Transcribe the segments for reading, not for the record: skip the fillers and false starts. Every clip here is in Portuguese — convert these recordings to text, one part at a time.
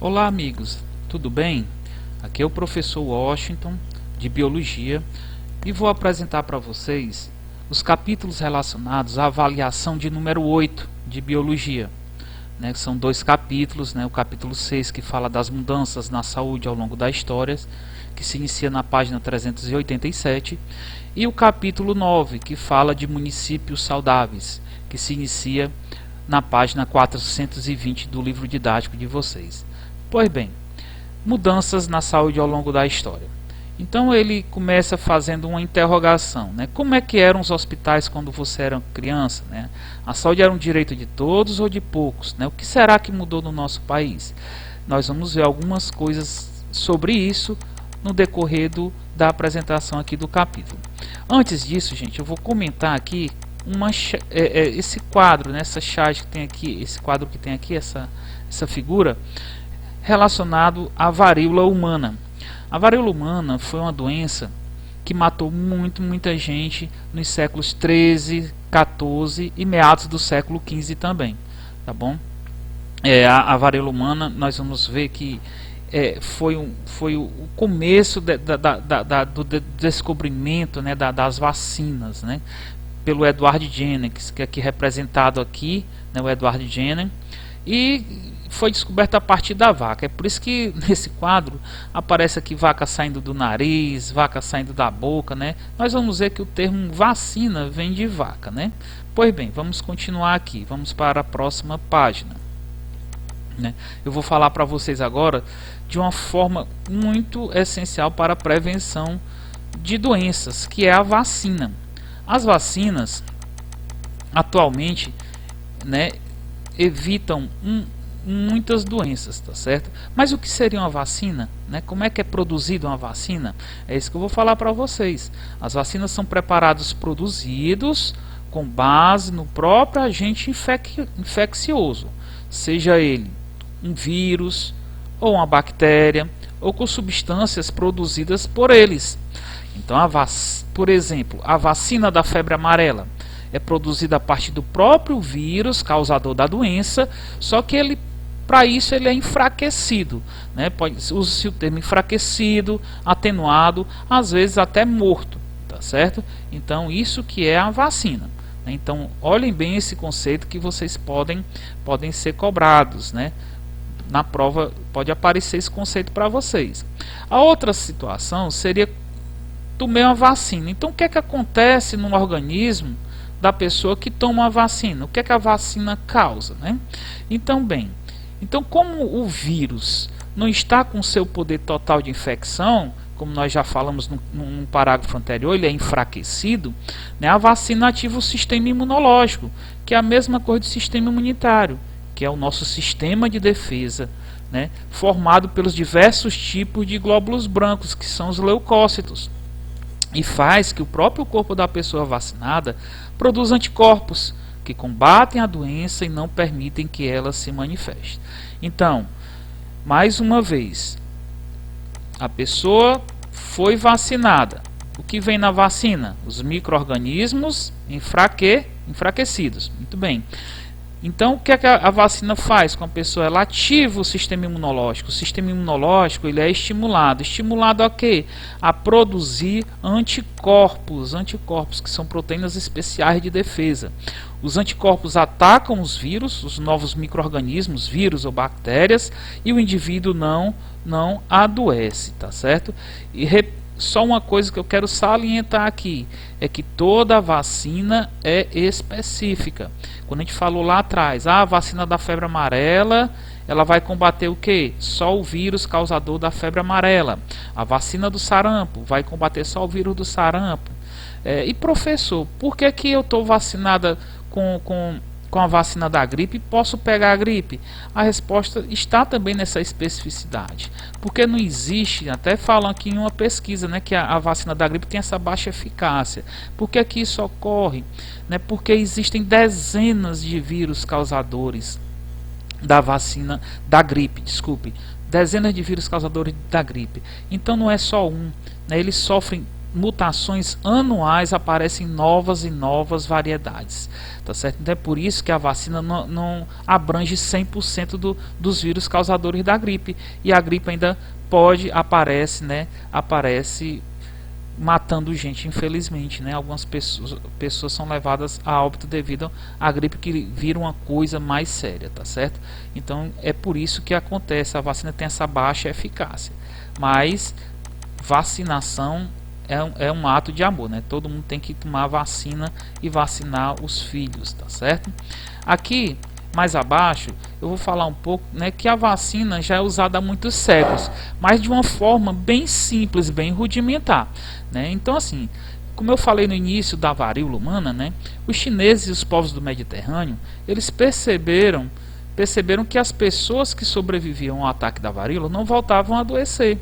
Olá amigos, tudo bem? Aqui é o professor Washington de Biologia e vou apresentar para vocês os capítulos relacionados à avaliação de número 8 de Biologia. São dois capítulos, o capítulo 6 que fala das mudanças na saúde ao longo da história, que se inicia na página 387, e o capítulo 9 que fala de municípios saudáveis, que se inicia na página 420 do livro didático de vocês. Pois bem, mudanças na saúde ao longo da história. Então ele começa fazendo uma interrogação, como é que eram os hospitais quando você era criança? A saúde era um direito de todos ou de poucos? O que será que mudou no nosso país? Nós vamos ver algumas coisas sobre isso no decorrer da apresentação aqui do capítulo. Antes disso, gente, eu vou comentar aqui esse quadro, essa charge que tem aqui, esse quadro que tem aqui, essa figura, relacionado à varíola humana. A varíola humana foi uma doença que matou muita gente nos séculos 13, 14 e meados do século 15 também, tá bom? A varíola humana, nós vamos ver que foi o começo do descobrimento, das vacinas, pelo Edward Jenner, que é aqui representado aqui, o Edward Jenner, e foi descoberta a partir da vaca. É por isso que nesse quadro aparece aqui vaca saindo do nariz, vaca saindo da boca, Nós vamos ver que o termo vacina vem de vaca, Pois bem, vamos continuar aqui, vamos para a próxima página. Eu vou falar para vocês agora de uma forma muito essencial para a prevenção de doenças, que é a vacina. As vacinas atualmente, evitam muitas doenças, tá certo? Mas o que seria uma vacina? Como é que é produzida uma vacina? É isso que eu vou falar para vocês. As vacinas são preparados produzidos com base no próprio agente infeccioso, seja ele um vírus ou uma bactéria ou com substâncias produzidas por eles. Então, por exemplo, a vacina da febre amarela é produzida a partir do próprio vírus causador da doença, só que para isso ele é enfraquecido, usa-se o termo enfraquecido, atenuado, às vezes até morto, tá certo? Então isso que é a vacina. Então olhem bem esse conceito, que vocês podem ser cobrados, Na prova pode aparecer esse conceito para vocês. A outra situação seria tomar uma vacina. Então o que é que acontece no organismo da pessoa que toma a vacina? O que é que a vacina causa? Então, como o vírus não está com seu poder total de infecção, como nós já falamos num parágrafo anterior, ele é enfraquecido, a vacina ativa o sistema imunológico, que é a mesma coisa do sistema imunitário, que é o nosso sistema de defesa, formado pelos diversos tipos de glóbulos brancos, que são os leucócitos, e faz que o próprio corpo da pessoa vacinada produza anticorpos que combatem a doença e não permitem que ela se manifeste. Então, mais uma vez, a pessoa foi vacinada. O que vem na vacina? Os micro-organismos enfraquecidos. Muito bem. Então, o que a vacina faz com a pessoa? Ela ativa o sistema imunológico. O sistema imunológico ele é estimulado. Estimulado a quê? A produzir anticorpos. Anticorpos, que são proteínas especiais de defesa. Os anticorpos atacam os vírus, os novos micro-organismos, vírus ou bactérias, e o indivíduo não adoece, tá certo? E só uma coisa que eu quero salientar aqui é que toda vacina é específica. Quando a gente falou lá atrás, a vacina da febre amarela, ela vai combater o que? Só o vírus causador da febre amarela. A vacina do sarampo vai combater só o vírus do sarampo. E professor, por que eu estou vacinada com a vacina da gripe e posso pegar a gripe? A resposta está também nessa especificidade, porque não existe, até falam aqui em uma pesquisa, que a vacina da gripe tem essa baixa eficácia. Por que isso ocorre? Porque existem dezenas de vírus causadores da vacina da gripe, dezenas de vírus causadores da gripe. Então não é só um, eles sofrem mutações anuais, aparecem novas e novas variedades, tá certo? Então é por isso que a vacina não abrange 100% dos vírus causadores da gripe, e a gripe ainda aparece matando gente, infelizmente, né? Algumas pessoas são levadas a óbito devido à gripe, que vira uma coisa mais séria, tá certo? Então é por isso que acontece, a vacina tem essa baixa eficácia, mas vacinação é um ato de amor, né? Todo mundo tem que tomar vacina e vacinar os filhos, tá certo? Aqui mais abaixo eu vou falar um pouco, né, que a vacina já é usada há muitos séculos, mas de uma forma bem simples, bem rudimentar, né? Então, assim, como eu falei no início da varíola humana, né, os chineses e os povos do Mediterrâneo, eles perceberam que as pessoas que sobreviviam ao ataque da varíola não voltavam a adoecer.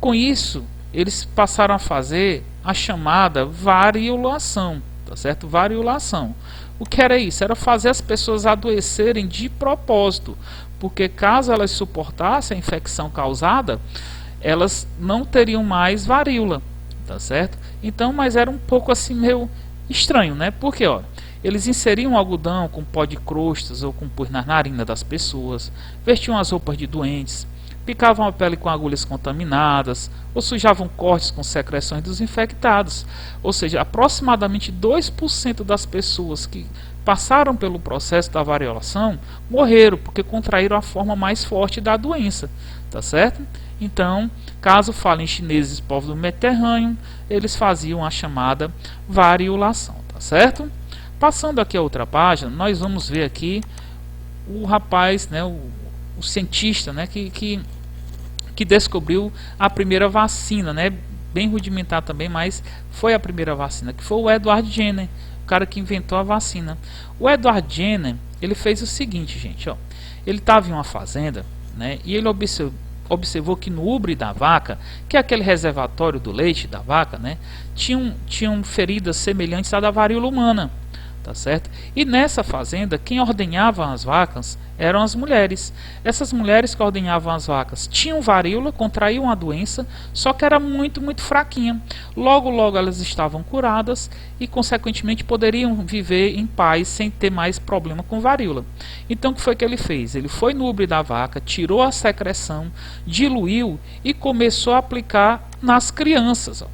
Com isso, eles passaram a fazer a chamada variolação, tá certo? Variolação. O que era isso? Era fazer as pessoas adoecerem de propósito, porque caso elas suportassem a infecção causada, elas não teriam mais varíola, tá certo? Então, mas era um pouco assim meio estranho, né? Porque, ó, eles inseriam algodão com pó de crostas ou com pus na narina das pessoas, vestiam as roupas de doentes, picavam a pele com agulhas contaminadas ou sujavam cortes com secreções dos infectados. Ou seja, aproximadamente 2% das pessoas que passaram pelo processo da variolação morreram porque contraíram a forma mais forte da doença, tá certo? Então, caso falem chineses, povos do Mediterrâneo, eles faziam a chamada variolação, tá certo? Passando aqui a outra página, nós vamos ver aqui o rapaz, né, o cientista, né, que descobriu a primeira vacina, né, bem rudimentar também, mas foi a primeira vacina, que foi o Edward Jenner, o cara que inventou a vacina. O Edward Jenner, ele fez o seguinte, gente, ó, ele estava em uma fazenda, né, e ele observou que no ubre da vaca, que é aquele reservatório do leite da vaca, né, tinham feridas semelhantes à da varíola humana, tá certo? E nessa fazenda, quem ordenhava as vacas eram as mulheres. Essas mulheres que ordenhavam as vacas tinham varíola, contraíam a doença, só que era muito, muito fraquinha. Logo, logo elas estavam curadas e, consequentemente, poderiam viver em paz sem ter mais problema com varíola. Então, o que foi que ele fez? Ele foi no ubre da vaca, tirou a secreção, diluiu e começou a aplicar nas crianças, ó.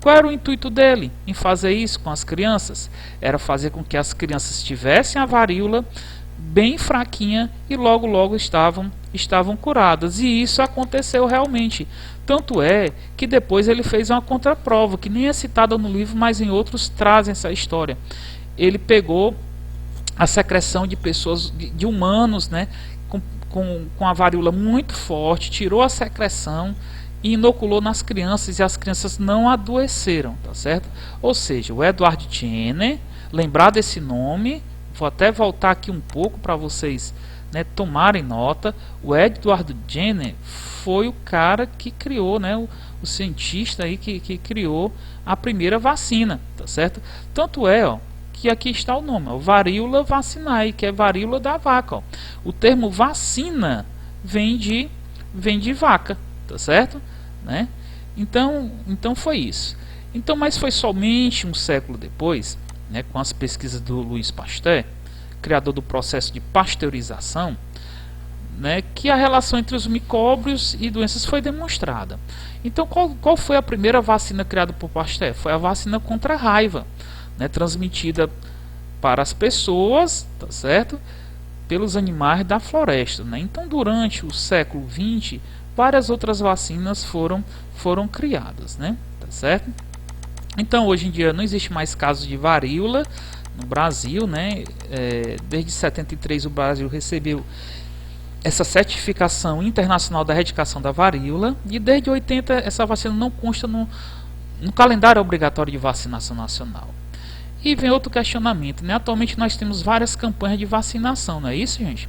Qual era o intuito dele em fazer isso com as crianças? Era fazer com que as crianças tivessem a varíola bem fraquinha e logo logo estavam curadas. E isso aconteceu realmente. Tanto é que depois ele fez uma contraprova, que nem é citada no livro, mas em outros trazem essa história. Ele pegou a secreção de pessoas, de humanos, né, com a varíola muito forte, tirou a secreção e inoculou nas crianças, e as crianças não adoeceram, tá certo? Ou seja, o Edward Jenner, lembrar desse nome, vou até voltar aqui um pouco para vocês, né, tomarem nota. O Edward Jenner foi o cara que criou, né, o cientista aí que criou a primeira vacina, tá certo? Tanto é, ó, que aqui está o nome, ó, varíola vacinae, que é varíola da vaca, ó. O termo vacina vem de vaca, tá certo? Né? Então foi isso. Então, mas foi somente um século depois, né, com as pesquisas do Louis Pasteur, criador do processo de pasteurização, né, que a relação entre os micróbios e doenças foi demonstrada. Então, qual foi a primeira vacina criada por Pasteur? Foi a vacina contra a raiva, né, transmitida para as pessoas, tá certo? Pelos animais da floresta, né? Então, durante o século XX, várias outras vacinas foram criadas, né? Tá certo? Então, hoje em dia não existe mais casos de varíola no Brasil, né? Desde 73 o Brasil recebeu essa certificação internacional da erradicação da varíola, e desde 80 essa vacina não consta no calendário obrigatório de vacinação nacional. E vem outro questionamento, né? Atualmente nós temos várias campanhas de vacinação, não é isso, gente?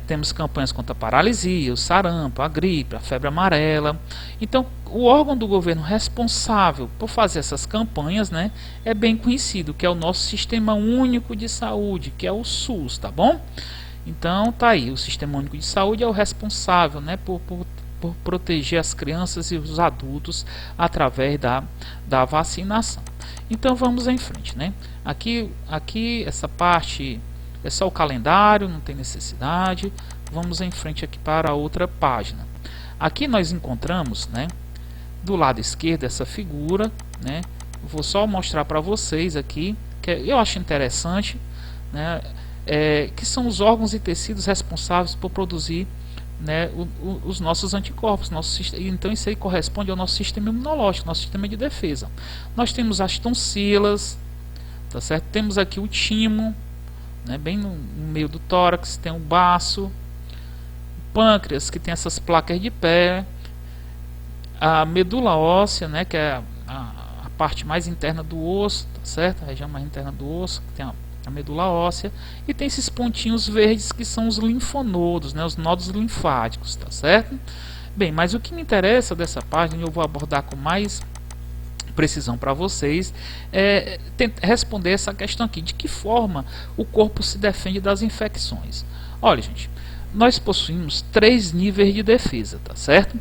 Temos campanhas contra a paralisia, o sarampo, a gripe, a febre amarela. Então, o órgão do governo responsável por fazer essas campanhas, né, é bem conhecido, que é o nosso Sistema Único de Saúde, que é o SUS, tá bom? Então, tá aí, o Sistema Único de Saúde é o responsável, né, por por proteger as crianças e os adultos através da vacinação. Então vamos em frente, né? Aqui essa parte é só o calendário, não tem necessidade. Vamos em frente aqui para a outra página. Aqui nós encontramos, né, do lado esquerdo essa figura, né? Vou só mostrar para vocês aqui, que eu acho interessante, né, que são os órgãos e tecidos responsáveis por produzir, né, os nossos anticorpos. Então isso aí corresponde ao nosso sistema imunológico, nosso sistema de defesa. Nós temos as tonsilas, tá certo? Temos aqui o timo, né, bem no meio do tórax, tem o baço, o pâncreas, que tem essas placas de pé, a medula óssea, né, que é a parte mais interna do osso, tá certo? A região mais interna do osso, que tem a medula óssea, e tem esses pontinhos verdes que são os linfonodos, né, os nodos linfáticos, tá certo? Bem, mas o que me interessa dessa página, eu vou abordar com mais precisão para vocês, é responder essa questão aqui: de que forma o corpo se defende das infecções? Olha, gente, nós possuímos 3 níveis de defesa, tá certo?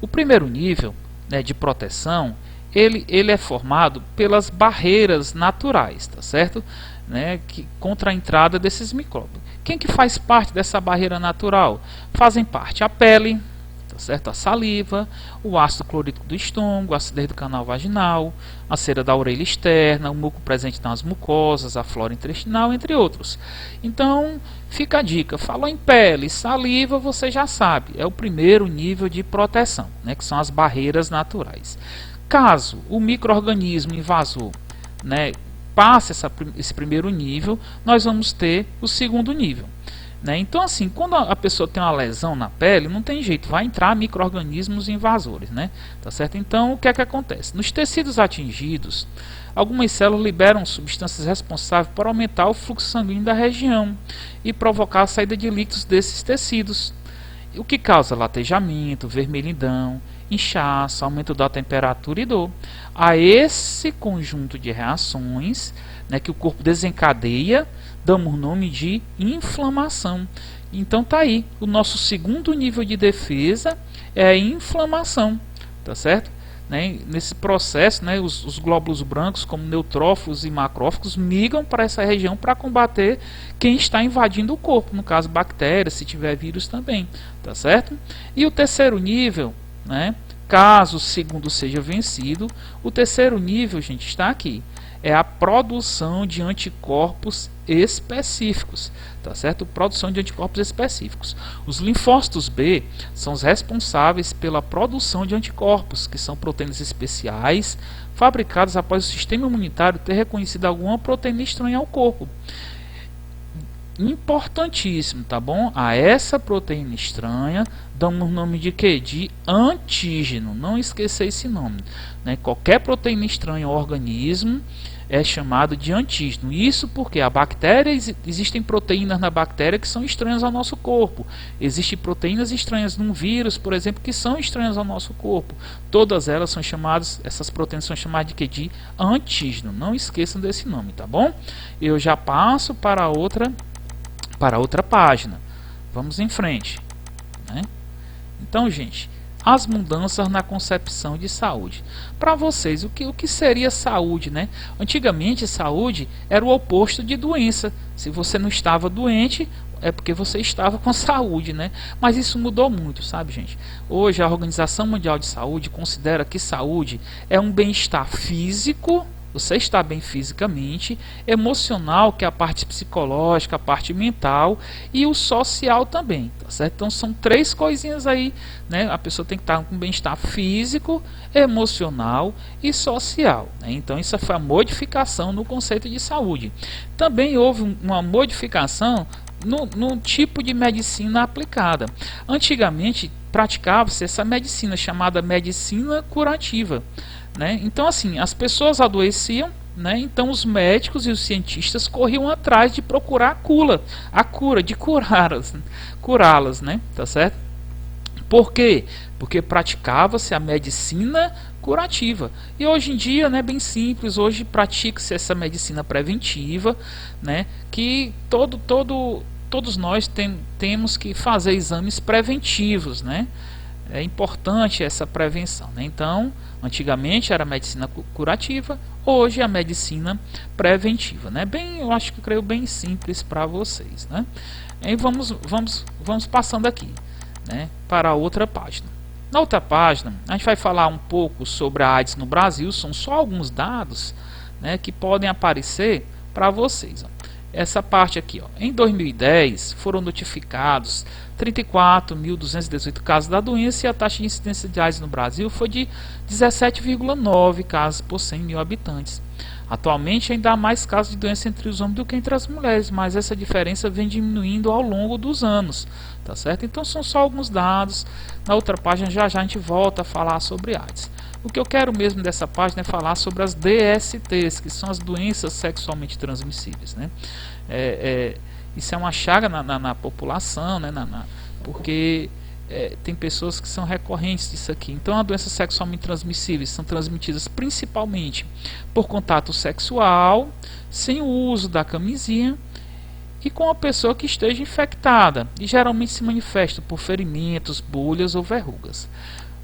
O primeiro nível, né, de proteção, ele é formado pelas barreiras naturais, tá certo? Né, contra a entrada desses micróbios. Quem que faz parte dessa barreira natural? Fazem parte a pele, tá certo? A saliva, o ácido clorídrico do estômago, a acidez do canal vaginal, a cera da orelha externa, o muco presente nas mucosas, a flora intestinal, entre outros. Então, fica a dica: falou em pele, saliva, você já sabe, é o primeiro nível de proteção, né, que são as barreiras naturais. Caso o micro-organismo invasor, né, passe esse primeiro nível, nós vamos ter o segundo nível, né? Então, assim, quando a pessoa tem uma lesão na pele, não tem jeito, vai entrar micro-organismos invasores, né? Tá certo? Então, o que é que acontece? Nos tecidos atingidos, algumas células liberam substâncias responsáveis por aumentar o fluxo sanguíneo da região e provocar a saída de líquidos desses tecidos, o que causa latejamento, vermelhidão, inchaço, aumento da temperatura e dor. A esse conjunto de reações, né, que o corpo desencadeia, damos o nome de inflamação. Então tá aí, o nosso segundo nível de defesa é a inflamação, tá certo? Né, nesse processo, né, os glóbulos brancos, como neutrófilos e macrófagos, migram para essa região para combater quem está invadindo o corpo, no caso bactérias, se tiver vírus também, tá certo? E o terceiro nível, né, caso o segundo seja vencido, o terceiro nível, gente, está aqui. É a produção de anticorpos específicos, tá certo? Produção de anticorpos específicos. Os linfócitos B são os responsáveis pela produção de anticorpos, que são proteínas especiais fabricadas após o sistema imunitário ter reconhecido alguma proteína estranha ao corpo. Importantíssimo, tá bom? A essa proteína estranha damos o nome de quê? De antígeno. Não esqueça esse nome, né? Qualquer proteína estranha ao organismo é chamado de antígeno. Isso porque a bactéria, existem proteínas na bactéria que são estranhas ao nosso corpo. Existem proteínas estranhas num vírus, por exemplo, que são estranhas ao nosso corpo. Todas elas são chamadas, essas proteínas são chamadas de quê? De antígeno. Não esqueçam desse nome, tá bom? Eu já passo para outra página. Vamos em frente, né? Então, gente, as mudanças na concepção de saúde. Para vocês, o que seria saúde, né? Antigamente, saúde era o oposto de doença. Se você não estava doente, é porque você estava com saúde, né? Mas isso mudou muito, sabe, gente? Hoje, a Organização Mundial de Saúde considera que saúde é um bem-estar físico. Você está bem fisicamente, emocional, que é a parte psicológica, a parte mental, e o social também, tá certo? Então são 3 coisinhas aí, né? A pessoa tem que estar com bem-estar físico, emocional e social, né? Então isso foi a modificação no conceito de saúde. Também houve uma modificação no tipo de medicina aplicada. Antigamente praticava-se essa medicina chamada medicina curativa, né? Então, assim, as pessoas adoeciam, né? Então os médicos e os cientistas corriam atrás de procurar a cura, de curá-las, né? Tá certo? Por quê? Porque praticava-se a medicina curativa. E hoje em dia, né, bem simples, hoje pratica-se essa medicina preventiva, né? Que todos nós temos que fazer exames preventivos, né? é importante essa prevenção, né? Então, antigamente era a medicina curativa, hoje é a medicina preventiva, né? Bem, eu acho que creio bem simples para vocês, né? E vamos passando aqui, né, para outra página. Na outra página, a gente vai falar um pouco sobre a AIDS no Brasil. São só alguns dados, né, que podem aparecer para vocês. Ó. Essa parte aqui, ó. Em 2010, foram notificados 34.218 casos da doença e a taxa de incidência de AIDS no Brasil foi de 17,9 casos por 100 mil habitantes. Atualmente ainda há mais casos de doença entre os homens do que entre as mulheres, mas essa diferença vem diminuindo ao longo dos anos, tá certo? Então são só alguns dados. Na outra página já a gente volta a falar sobre AIDS. O que eu quero mesmo dessa página é falar sobre as DSTs, que são as doenças sexualmente transmissíveis, né? Isso é uma chaga na população, né? Porque tem pessoas que são recorrentes disso aqui. Então, as doenças sexualmente transmissíveis são transmitidas principalmente por contato sexual, sem o uso da camisinha e com a pessoa que esteja infectada, e geralmente se manifesta por ferimentos, bolhas ou verrugas.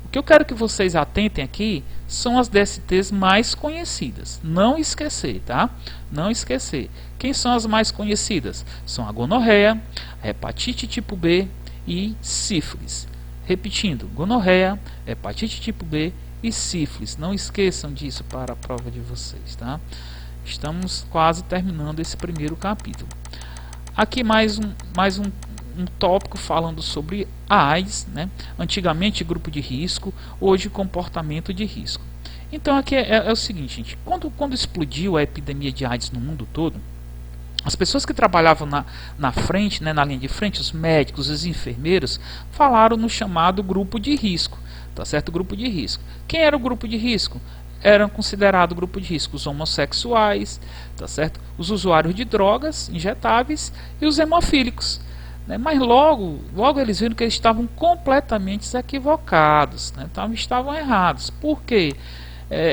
O que eu quero que vocês atentem aqui são as DSTs mais conhecidas. Não esquecer, tá? Não esquecer. Quem são as mais conhecidas? São a gonorreia, a hepatite tipo B e sífilis. Repetindo, gonorreia, hepatite tipo B e sífilis. Não esqueçam disso para a prova de vocês, tá? Estamos quase terminando esse primeiro capítulo. Aqui mais um tópico falando sobre a AIDS, né? Antigamente grupo de risco, hoje comportamento de risco. Então aqui é o seguinte, gente, quando explodiu a epidemia de AIDS no mundo todo, as pessoas que trabalhavam na frente, né, na linha de frente, os médicos, os enfermeiros, falaram no chamado grupo de risco, tá certo? Grupo de risco. Quem era o grupo de risco? Eram considerados grupo de risco os homossexuais, tá certo? Os usuários de drogas injetáveis e os hemofílicos. Né? Mas logo eles viram que eles estavam completamente equivocados, né? Então, estavam errados. Por quê?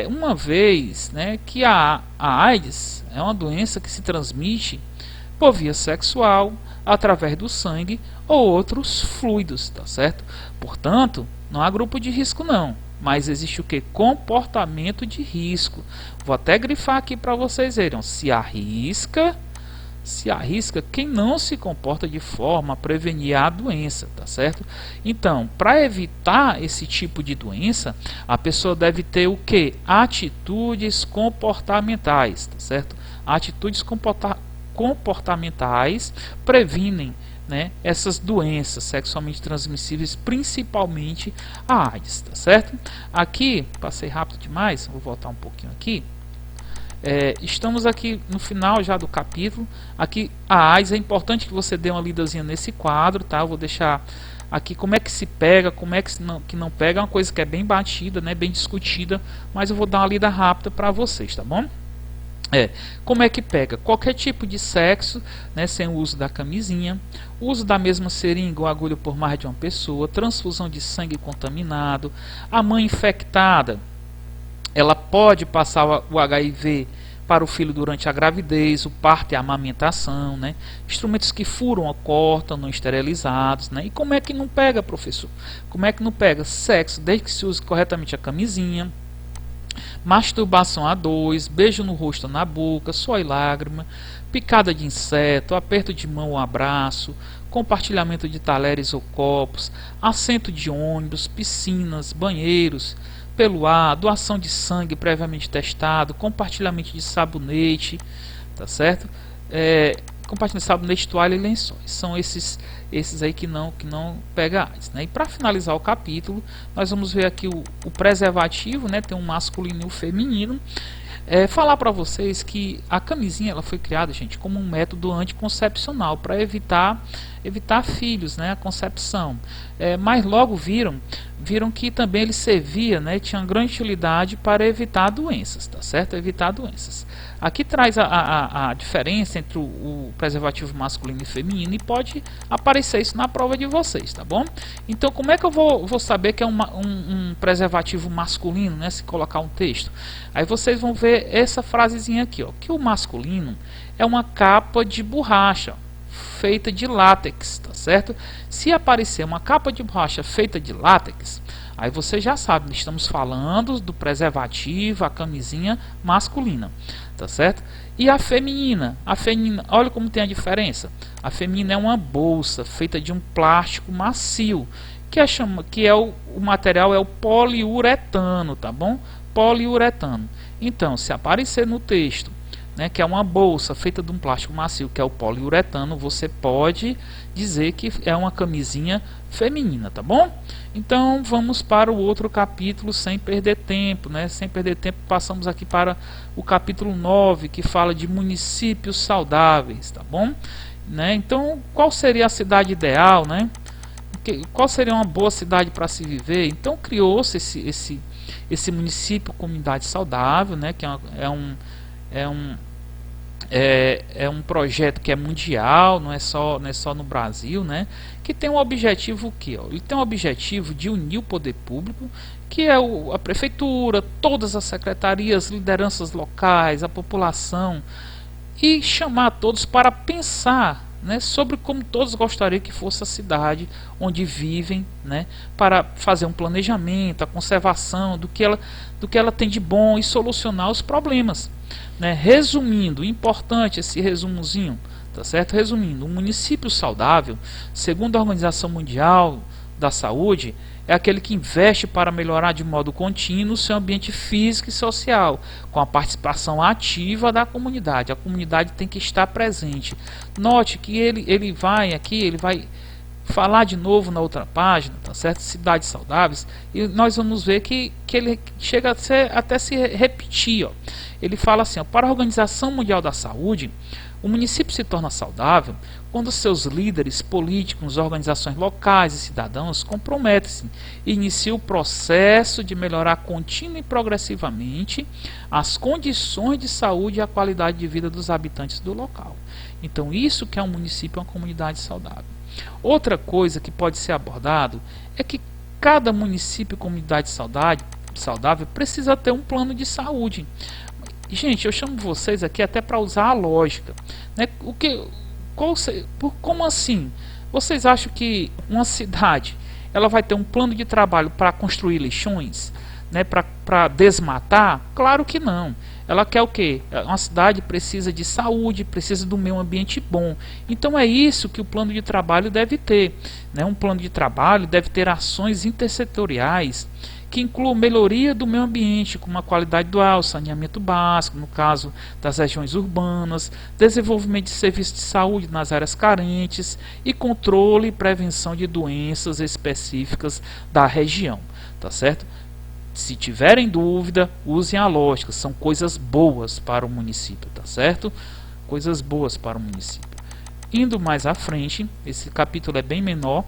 Uma vez, né, que a AIDS é uma doença que se transmite por via sexual, através do sangue ou outros fluidos, tá certo? Portanto, não há grupo de risco não, mas existe o que? Comportamento de risco. Vou até grifar aqui para vocês verem. Se arrisca quem não se comporta de forma a prevenir a doença, tá certo? Então, para evitar esse tipo de doença, a pessoa deve ter o que? Atitudes comportamentais, tá certo? Atitudes comportamentais previnem, né, essas doenças sexualmente transmissíveis, principalmente a AIDS, tá certo? Aqui, passei rápido demais, vou voltar um pouquinho aqui. Estamos aqui no final já do capítulo. Aqui a AIDS, é importante que você dê uma lidazinha nesse quadro, tá? Eu vou deixar aqui como é que se pega, como é que não pega, é uma coisa que é bem batida, né? Bem discutida, mas eu vou dar uma lida rápida para vocês, tá bom? Como é que pega? Qualquer tipo de sexo, né, sem o uso da camisinha, uso da mesma seringa ou agulha por mais de uma pessoa, transfusão de sangue contaminado, a mãe infectada, ela pode passar o HIV para o filho durante a gravidez, o parto e a amamentação, né? Instrumentos que furam ou cortam, não esterilizados, né? E como é que não pega, professor? Como é que não pega? Sexo, desde que se use corretamente a camisinha, masturbação a dois, beijo no rosto ou na boca, suor e lágrima, picada de inseto, aperto de mão ou abraço, compartilhamento de talheres ou copos, assento de ônibus, piscinas, banheiros, pelo ar, doação de sangue previamente testado, compartilhamento de sabonete, tá certo? Compartilhamento de sabonete, toalha e lençóis. São esses aí que não pega AIDS, né? E para finalizar o capítulo, nós vamos ver aqui o preservativo, né? Tem um masculino e um feminino. Falar para vocês que a camisinha ela foi criada, gente, como um método anticoncepcional para evitar filhos, né, a concepção. Mas logo viram que também ele servia, né, tinha grande utilidade para evitar doenças, tá certo? Evitar doenças. Aqui traz a diferença entre o preservativo masculino e feminino e pode aparecer isso na prova de vocês, tá bom? Então, como é que eu vou saber que é um preservativo masculino, né, se colocar um texto? Aí vocês vão ver essa frasezinha aqui, ó, que o masculino é uma capa de borracha feita de látex, tá certo? Se aparecer uma capa de borracha feita de látex, aí você já sabe, estamos falando do preservativo, a camisinha masculina, tá certo? E a feminina, olha como tem a diferença. A feminina é uma bolsa feita de um plástico macio, o material é o poliuretano, tá bom? Poliuretano. Então, se aparecer no texto, né, que é uma bolsa feita de um plástico macio, que é o poliuretano, você pode dizer que é uma camisinha feminina, tá bom? Então, vamos para o outro capítulo sem perder tempo, né? Sem perder tempo, passamos aqui para o capítulo 9, que fala de municípios saudáveis, tá bom? Né? Então, qual seria a cidade ideal, né? Qual seria uma boa cidade para se viver? Então, criou-se esse município comunidade saudável, né? Que é um projeto que é mundial, não é só no Brasil, né? Que tem um objetivo o quê? Ele tem um objetivo de unir o poder público, que é a prefeitura, todas as secretarias, lideranças locais, a população, e chamar todos para pensar, né, sobre como todos gostariam que fosse a cidade onde vivem, né, para fazer um planejamento, a conservação do que ela tem de bom e solucionar os problemas, né. Resumindo, importante esse resumozinho, tá certo? Resumindo, um município saudável, segundo a Organização Mundial da Saúde, é aquele que investe para melhorar de modo contínuo seu ambiente físico e social, com a participação ativa da comunidade. A comunidade tem que estar presente. Note que ele vai falar de novo na outra página, tá certo? Cidades saudáveis, e nós vamos ver que ele chega até se repetir, ó. Ele fala assim, ó, para a Organização Mundial da Saúde, o município se torna saudável quando seus líderes políticos, organizações locais e cidadãos comprometem-se e iniciam o processo de melhorar contínua e progressivamente as condições de saúde e a qualidade de vida dos habitantes do local. Então, isso que é um município, uma comunidade saudável. Outra coisa que pode ser abordado é que cada município e comunidade saudável precisa ter um plano de saúde. Gente, eu chamo vocês aqui até para usar a lógica, né? Como assim? Vocês acham que uma cidade ela vai ter um plano de trabalho para construir lixões, né? Para desmatar? Claro que não. Ela quer o quê? Uma cidade precisa de saúde, precisa do meio ambiente bom. Então é isso que o plano de trabalho deve ter, né? Um plano de trabalho deve ter ações intersetoriais que incluam melhoria do meio ambiente, como a qualidade do ar, o saneamento básico, no caso das regiões urbanas, desenvolvimento de serviços de saúde nas áreas carentes e controle e prevenção de doenças específicas da região, tá certo? Se tiverem dúvida, usem a lógica, são coisas boas para o município, tá certo? Coisas boas para o município. Indo mais à frente, esse capítulo é bem menor,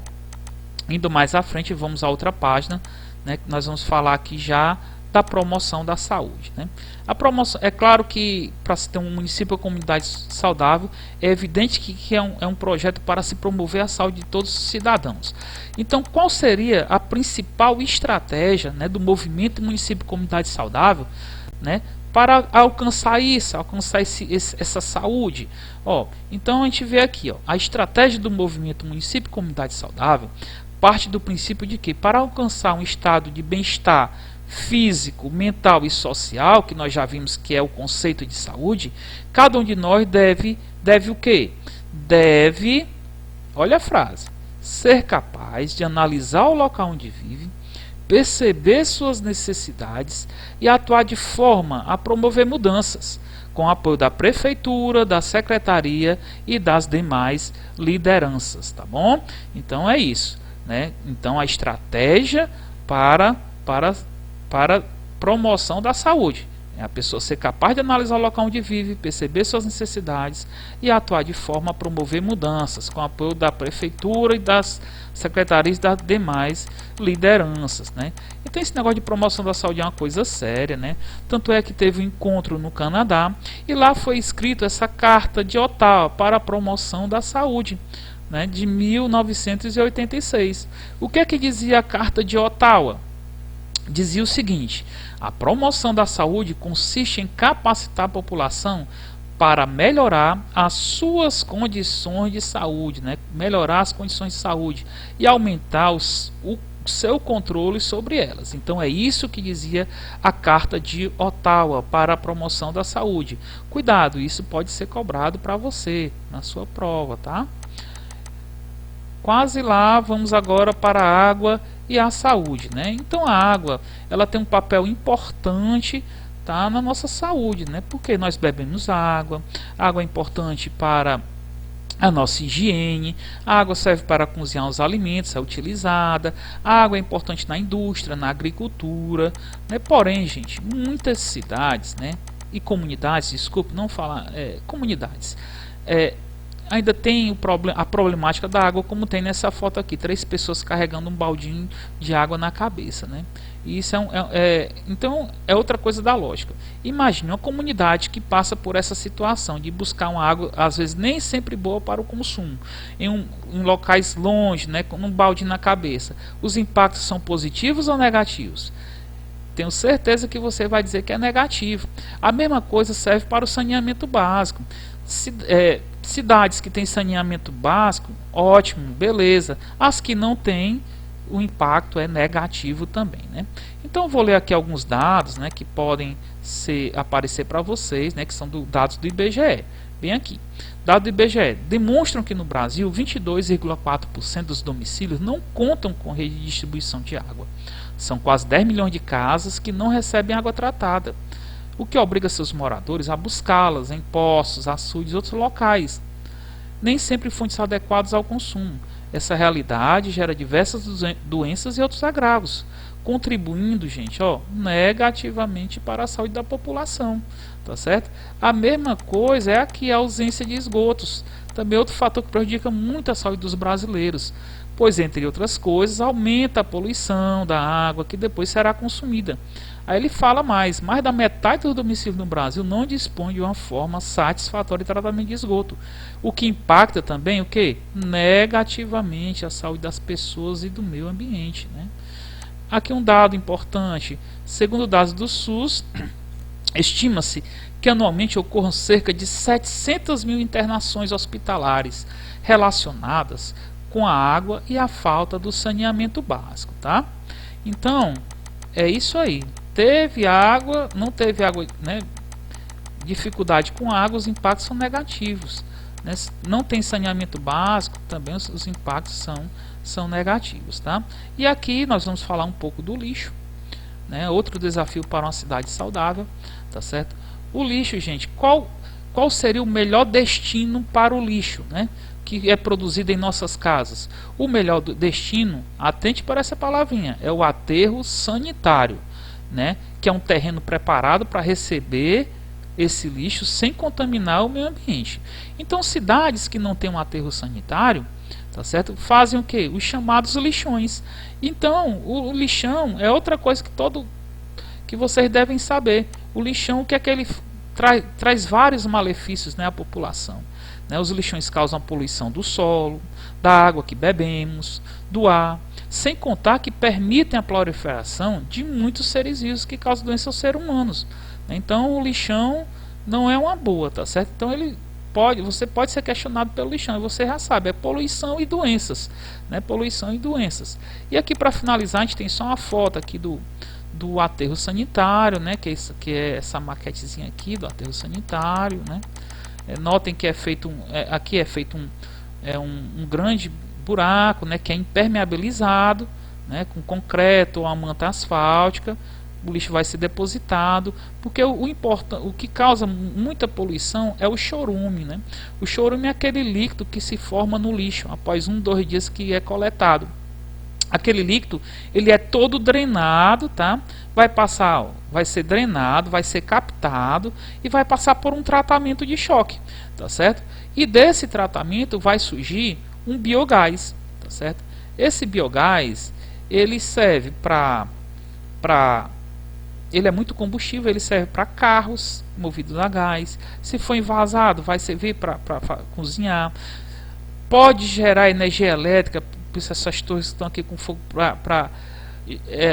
indo mais à frente, vamos a outra página, né, nós vamos falar aqui já da promoção da saúde, né? A promoção, é claro que para se ter um município ou comunidade saudável, é evidente que é um projeto para se promover a saúde de todos os cidadãos. Então, qual seria a principal estratégia, né, do movimento município e comunidade saudável, né, para alcançar essa saúde? Então a gente vê aqui, a estratégia do movimento município e comunidade saudável parte do princípio de que, para alcançar um estado de bem-estar físico, mental e social, que nós já vimos que é o conceito de saúde, cada um de nós deve o quê? Deve, olha a frase, ser capaz de analisar o local onde vive, perceber suas necessidades e atuar de forma a promover mudanças, com apoio da prefeitura, da secretaria e das demais lideranças, tá bom? Então é isso. Né? Então a estratégia para promoção da saúde é a pessoa ser capaz de analisar o local onde vive, perceber suas necessidades e atuar de forma a promover mudanças com apoio da prefeitura e das secretarias e das demais lideranças, né? Então esse negócio de promoção da saúde é uma coisa séria, né? Tanto é que teve um encontro no Canadá e lá foi escrito essa Carta de Ottawa para a promoção da saúde, né, de 1986. O que é que dizia a Carta de Ottawa? Dizia o seguinte: a promoção da saúde consiste em capacitar a população para melhorar as suas condições de saúde, né? Melhorar as condições de saúde e aumentar o seu controle sobre elas. Então é isso que dizia a Carta de Ottawa para a promoção da saúde. Cuidado, isso pode ser cobrado para você na sua prova, tá? Quase lá, vamos agora para a água e a saúde, né? Então a água, ela tem um papel importante, tá, na nossa saúde, né? Porque nós bebemos água, a água é importante para a nossa higiene, a água serve para cozinhar os alimentos, é utilizada, a água é importante na indústria, na agricultura, né? Porém, gente, muitas cidades, né, e comunidades, desculpe, não falar, comunidades, ainda tem a problemática da água, como tem nessa foto aqui, 3 pessoas carregando um baldinho de água na cabeça, né? E isso então é outra coisa da lógica. Imagine uma comunidade que passa por essa situação de buscar uma água, às vezes nem sempre boa para o consumo, em locais longe, né, com um balde na cabeça. Os impactos são positivos ou negativos? Tenho certeza que você vai dizer que é negativo. A mesma coisa serve para o saneamento básico. Cidades que têm saneamento básico, ótimo, beleza. As que não têm, o impacto é negativo também, né? Então vou ler aqui alguns dados, né, que podem aparecer para vocês, né, que são dados do IBGE. Bem aqui, dados do IBGE demonstram que no Brasil 22,4% dos domicílios não contam com rede de distribuição de água. São quase 10 milhões de casas que não recebem água tratada, o que obriga seus moradores a buscá-las em poços, açudes e outros locais, nem sempre fontes adequadas ao consumo. Essa realidade gera diversas doenças e outros agravos, contribuindo, gente, negativamente para a saúde da população, tá certo? A mesma coisa é aqui a ausência de esgotos, também outro fator que prejudica muito a saúde dos brasileiros, pois, entre outras coisas, aumenta a poluição da água que depois será consumida. Aí ele fala mais da metade dos domicílios no Brasil não dispõe de uma forma satisfatória de tratamento de esgoto, o que impacta também o quê? Negativamente a saúde das pessoas e do meio ambiente, né? Aqui um dado importante, segundo dados do SUS, estima-se que anualmente ocorram cerca de 700 mil internações hospitalares relacionadas com a água e a falta do saneamento básico, tá? Então, é isso aí. Teve água, não teve água, né? Dificuldade com água, os impactos são negativos, né? Não tem saneamento básico, também os impactos são negativos, tá? E aqui nós vamos falar um pouco do lixo, né? Outro desafio para uma cidade saudável, tá certo? O lixo, gente, qual seria o melhor destino para o lixo, né, que é produzido em nossas casas? O melhor destino, atente para essa palavrinha, é o aterro sanitário, né, que é um terreno preparado para receber esse lixo sem contaminar o meio ambiente. Então, cidades que não têm um aterro sanitário, tá certo, fazem o que? Os chamados lixões. Então, o lixão é outra coisa que vocês devem saber. O lixão, o que é que ele traz vários malefícios, né, à população, né? Os lixões causam poluição do solo, da água que bebemos, do ar, sem contar que permitem a proliferação de muitos seres vivos que causam doenças aos seres humanos. Então o lixão não é uma boa, tá certo? Então você pode ser questionado pelo lixão, e você já sabe, é poluição e doenças, né? Poluição e doenças. E aqui para finalizar, a gente tem só uma foto aqui do aterro sanitário, né? Que é essa maquetezinha aqui do aterro sanitário, né? Notem que aqui é feito um grande buraco, né, que é impermeabilizado, né, com concreto ou uma manta asfáltica. O lixo vai ser depositado, porque o que causa muita poluição é o chorume, né? O chorume é aquele líquido que se forma no lixo após 2 dias que é coletado. Aquele líquido, ele é todo drenado, tá? Vai ser drenado, vai ser captado e vai passar por um tratamento de choque, tá certo? E desse tratamento vai surgir um biogás, tá certo? Esse biogás, ele serve ele é muito combustível, ele serve para carros movidos a gás. Se for envasado, vai servir para cozinhar. Pode gerar energia elétrica, por isso essas torres estão aqui com fogo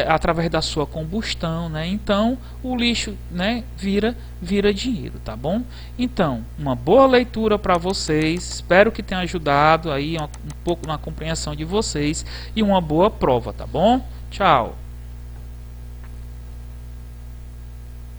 através da sua combustão, né? Então o lixo, né, vira dinheiro, tá bom? Então, uma boa leitura para vocês, espero que tenha ajudado aí um pouco na compreensão de vocês, e uma boa prova, tá bom? Tchau!